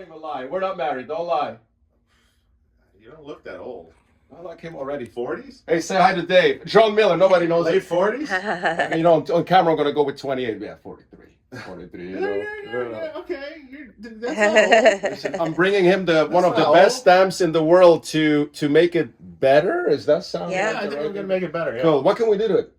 even lie. We're not married. Don't lie. You don't look that old. I like him already. 40s? Hey, say hi to Dave. John Miller. Nobody knows Late it. 40s? You know, on camera, I'm going to go with 28. Yeah, 43. 43, you know. Yeah, okay. That's not old. Listen, I'm bringing him one of the not best old. stamps in the world to make it better. Does that sound Yeah. like I the think right we're going to thing? make it better. Yeah. Cool. What can we do to it?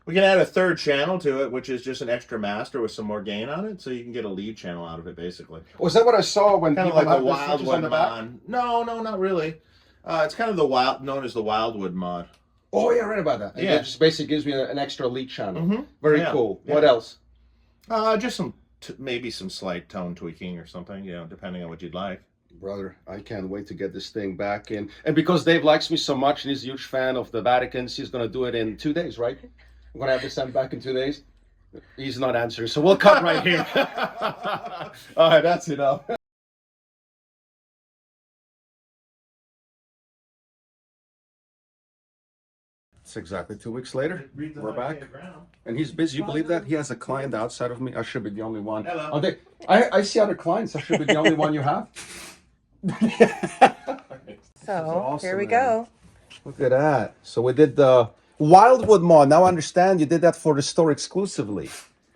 We can add a third channel to it, which is just an extra master with some more gain on it, so you can get a lead channel out of it, basically. Was that what I saw when Kind of people like have a the switches on the Wildwood back? mod. No, not really. It's kind of known as the Wildwood mod. Oh, yeah, I read about that. Yeah. It just basically gives me an extra lead channel. Mhm. Very Yeah. cool. Yeah. What else? Just maybe some slight tone tweaking or something, depending on what you'd like. Brother, I can't wait to get this thing back in. And because Dave likes me so much and he's a huge fan of the Vaticans, he's going to do it in 2 days, right? I'm going to have this sent back in 2 days. He's not answering, so we'll cut right here. All right, that's enough. It's exactly 2 weeks later. We're back. And he's busy. You believe that? He has a client outside of me. I should be the only one. Hello. Oh, I see other clients. I should be the only one you have. So awesome, here we man. go. Look at that. So we did the Wildwood mod. Now I understand you did that for the store exclusively.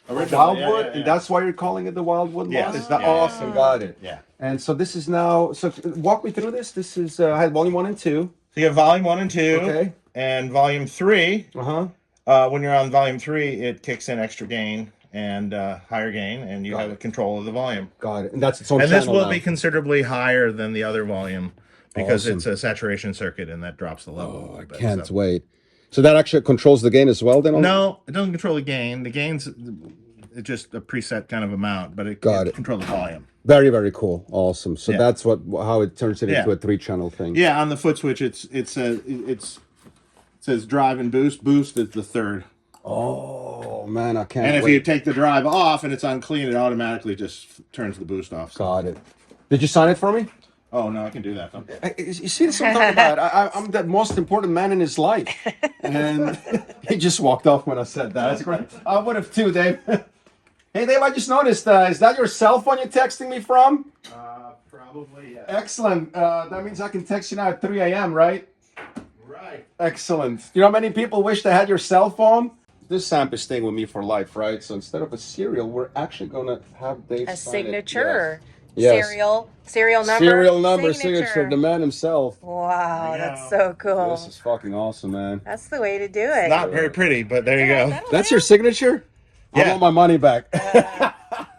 Wildwood, and that's why you're calling it the Wildwood mod? Yes. Is that Yeah. awesome? Got it. Yeah. And so this is now, so walk me through this. This is, I had volume 1 and 2. So you have volume 1 and 2. Okay. And volume 3. Uh-huh. When you're on volume 3, it kicks in extra gain and higher gain, and you have control of the volume. Got it. And that's its own And channel this will now. be considerably higher than the other volume because Awesome. it's a saturation circuit, and that drops the level. a Oh, I little bit, can't so. wait. So that actually controls the gain as well then? No, it doesn't control the gain. The gain's it's just a preset kind of amount, but it controls the volume. Very, very cool. Awesome. So Yeah. that's how it turns it into Yeah. a 3-channel thing. Yeah, on the foot switch, it says drive and boost. Boost is the third. Oh, man, I can't And if wait. you take the drive off and it's on clean, it automatically just turns the boost off. So. Got it. Did you sign it for me? Oh, no, I can do that. Though. You see this I'm talking about? I'm the most important man in his life. And he just walked off when I said that. That's great. I would have too, Dave. Hey, Dave, I just noticed, is that your cell phone you're texting me from? Probably, yeah. Excellent. That means I can text you now at 3 a.m., right? Right. Excellent. You know how many people wish they had your cell phone? This Samp is staying with me for life, right? So instead of a serial, we're actually going to have Dave A sign it. signature. Yes. Serial number. Serial number, signature, the man himself. Wow, I that's know. so cool. This is fucking awesome, man. That's the way to do it. Not very pretty, but there you go. That's your signature? I Yeah. want my money back.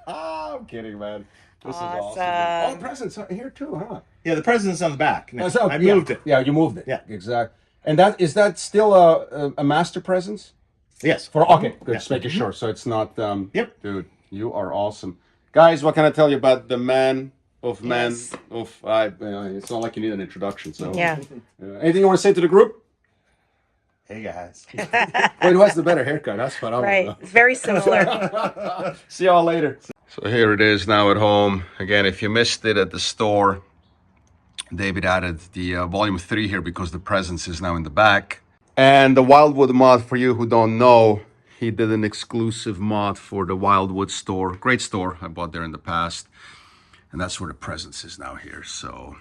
I'm kidding, man. This is awesome. Awesome. Oh, presents are here too, huh? Yeah, the president's on the back. Oh, so- I moved it. Yeah, you moved it. Yeah. Exactly. And is that still a master presence? Yes. Okay, good. Yeah. Just making sure. So it's not. Yep. Dude, you are awesome, guys. What can I tell you about the man of men? Yes. It's not like you need an introduction. So Yeah. anything you want to say to the group? Hey, guys. Wait, who has the better haircut? That's what I want to Right. know. It's very similar. See y'all later. So here it is now at home. Again, if you missed it at the store, David added the volume 3 here because the presence is now in the back. And the Wildwood mod, for you who don't know, he did an exclusive mod for the Wildwood store. Great store. I bought there in the past. And that's where the presence is now here. So,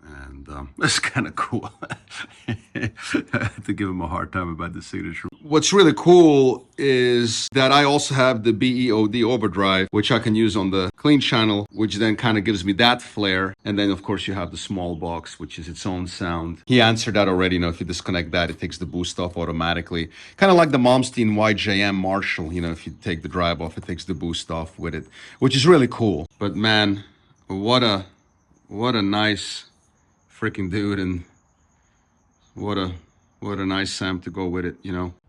and it's kind of cool. I had to give him a hard time about the signature. What's really cool is that I also have the BEOD overdrive, which I can use on the clean channel, which then kind of gives me that flair. And then, of course, you have the small box, which is its own sound. He answered that already. If you disconnect that, it takes the boost off automatically. Kind of like the Malmsteen YJM Marshall. If you take the drive off, it takes the boost off with it, which is really cool. But man, what a nice freaking dude, and what a nice Sam to go with it,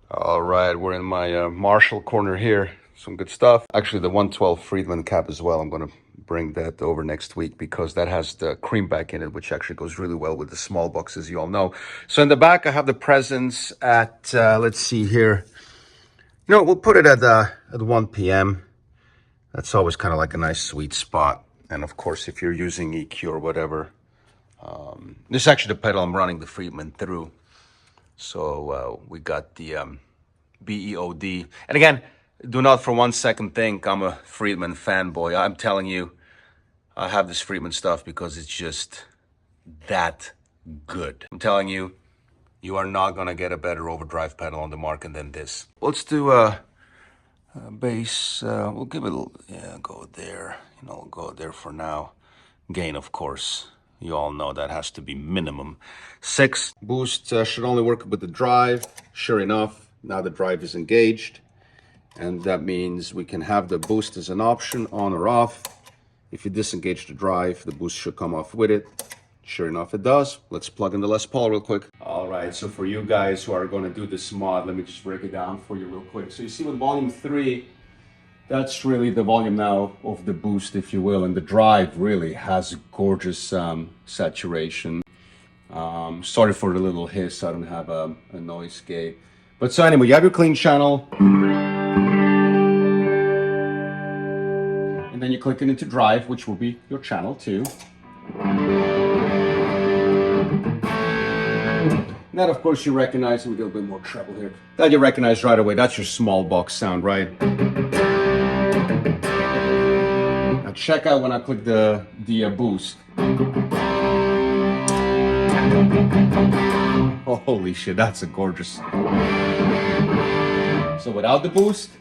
All right, we're in my Marshall corner here. Some good stuff. Actually, the 112 Friedman cap as well. I'm going to bring that over next week because that has the creamback in it, which actually goes really well with the small box, as you all know. So in the back, I have the presents at, let's see here. We'll put it at 1 p.m. That's always kind of like a nice sweet spot. And of course, if you're using EQ or whatever, this is actually the pedal I'm running the Friedman through. So we got the BEOD. And again, do not for 1 second think I'm a Friedman fanboy. I'm telling you, I have this Friedman stuff because it's just that good. I'm telling you, you are not gonna get a better overdrive pedal on the market than this. Let's do a bass. We'll give it a go there. Go there for now. Gain, of course. You all know that has to be minimum 6. Boost should only work with the drive. Sure enough, now the drive is engaged. And that means we can have the boost as an option, on or off. If you disengage the drive, the boost should come off with it. Sure enough, it does. Let's plug in the Les Paul real quick. All right, so for you guys who are going to do this mod, let me just break it down for you real quick. So you see with volume 3, that's really the volume now of the boost, if you will. And the drive really has gorgeous saturation. Sorry for the little hiss, I don't have a noise gate. But so anyway, you have your clean channel. And then you click it into drive, which will be your channel 2. And that, of course, you recognize, let me get a bit more treble here. That you recognize right away, that's your small box sound, right? Now check out when I click the boost. Oh, holy shit, that's a gorgeous. So without the boost,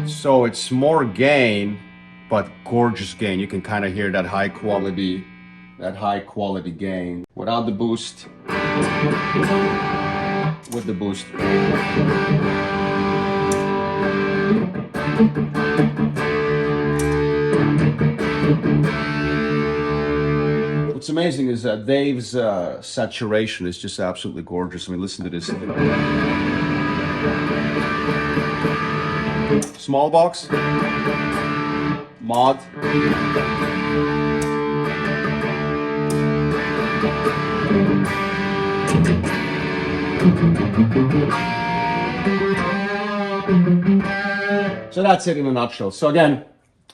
so it's more gain, but gorgeous gain. You can kind of hear that high quality gain without the boost. With the boost. What's amazing is that Dave's saturation is just absolutely gorgeous. I mean, listen to this. Small box, mod. So that's it in a nutshell. So again,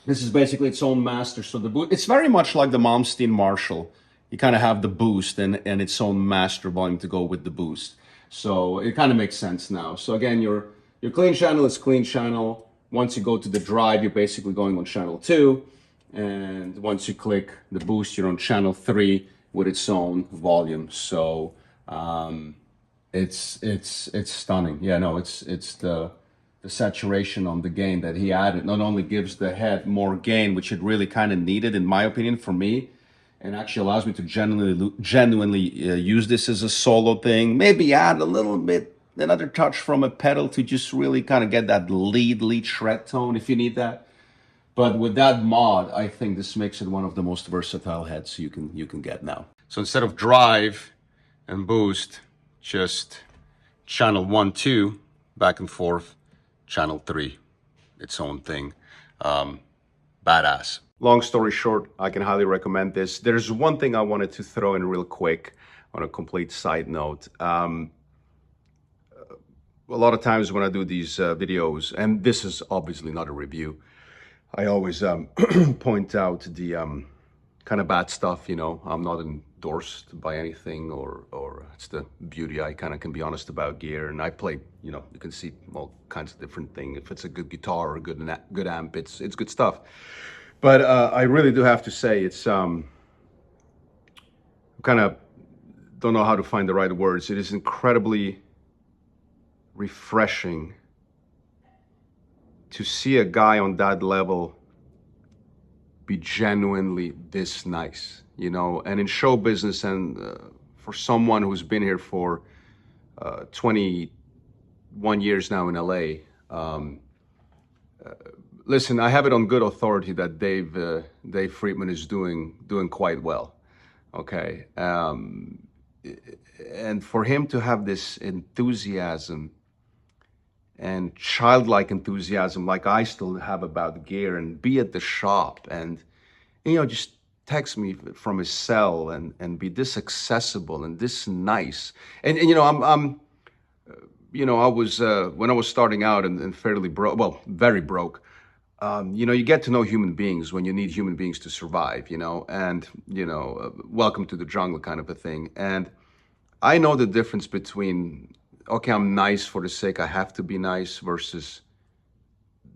this is basically its own master. So the boost, it's very much like the Malmsteen Marshall. You kind of have the boost and its own master volume to go with the boost. So it kind of makes sense now. So again, your clean channel is clean channel. Once you go to the drive, you're basically going on channel 2. And once you click the boost, you're on channel 3 with its own volume. So it's stunning. Yeah, no, it's the saturation on the gain that he added not only gives the head more gain, which it really kind of needed, in my opinion, for me, and actually allows me to genuinely use this as a solo thing. Maybe add a little bit, another touch from a pedal to just really kind of get that lead shred tone if you need that. But with that mod, I think this makes it one of the most versatile heads you can get now. So instead of drive and boost, just channel 1, 2, back and forth, channel 3, its own thing. Badass. Long story short, I can highly recommend this. There's one thing I wanted to throw in real quick on a complete side note. A lot of times when I do these videos, and this is obviously not a review, I always point out the kind of bad stuff, you know. I'm not endorsed by anything, or it's the beauty. I kind of can be honest about gear, and I play, you know, you can see all kinds of different things. If it's a good guitar or a good amp, it's good stuff. But I really do have to say it's kind of don't know how to find the right words. It is incredibly refreshing to see a guy on that level be genuinely this nice, you know. And in show business, and for someone who's been here for 21 years now in LA, listen, I have it on good authority that Dave Friedman is doing quite well, okay? And for him to have this enthusiasm and childlike enthusiasm like I still have about gear, and be at the shop and, you know, just text me from his cell and be this accessible and this nice. And you know, I'm you know, I was when I was starting out and fairly broke, well, very broke. You know, you get to know human beings when you need human beings to survive, you know, and, you know, welcome to the jungle kind of a thing. And I know the difference between, okay, I'm nice for the sake I have to be nice versus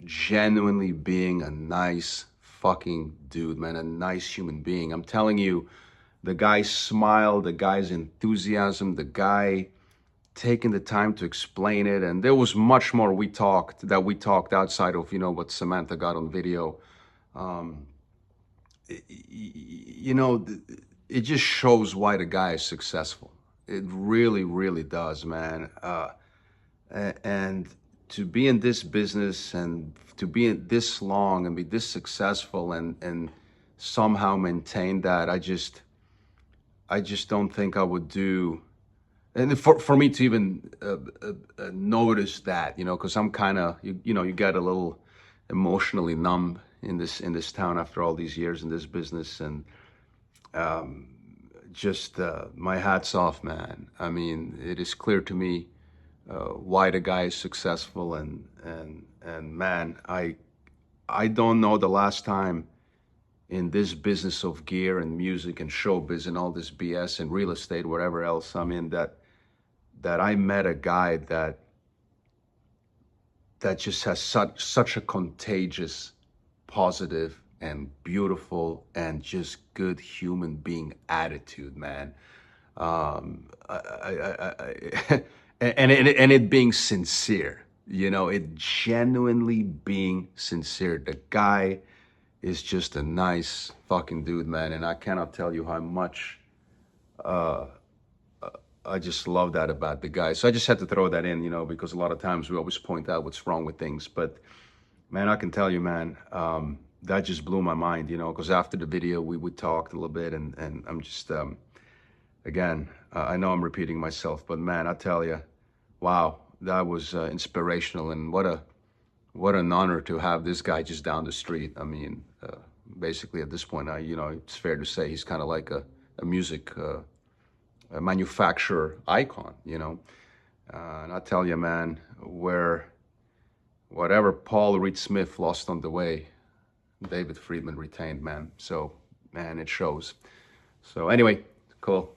genuinely being a nice fucking dude, man, a nice human being. I'm telling you, the guy's smile, the guy's enthusiasm, the guy taking the time to explain it. And there was much more we talked outside of, what Samantha got on video. Um, it just shows why the guy is successful. It really, really does, man. And to be in this business and to be in this long and be this successful and somehow maintain that, I just don't think I would do. And for me to even notice that, because I'm kind of, you get a little emotionally numb in this town after all these years in this business, and just my hat's off, man. I mean, it is clear to me why the guy is successful, and man, I don't know the last time in this business of gear and music and showbiz and all this BS and real estate, whatever else. I mean, that I met a guy that just has such a contagious, positive, and beautiful, and just good human being attitude, man. And it being sincere, it genuinely being sincere. The guy is just a nice fucking dude, man, and I cannot tell you how much I just love that about the guy. So I just had to throw that in, because a lot of times we always point out what's wrong with things. But man, I can tell you, man, that just blew my mind, because after the video we talked a little bit, and I'm just, again, I know I'm repeating myself, but man, I tell you, wow, that was inspirational, and what an honor to have this guy just down the street. I mean, basically at this point, it's fair to say he's kind of like a music a manufacturer icon, and I tell you, man, whatever Paul Reed Smith lost on the way, David Friedman retained, man. So, man, it shows. So anyway, cool.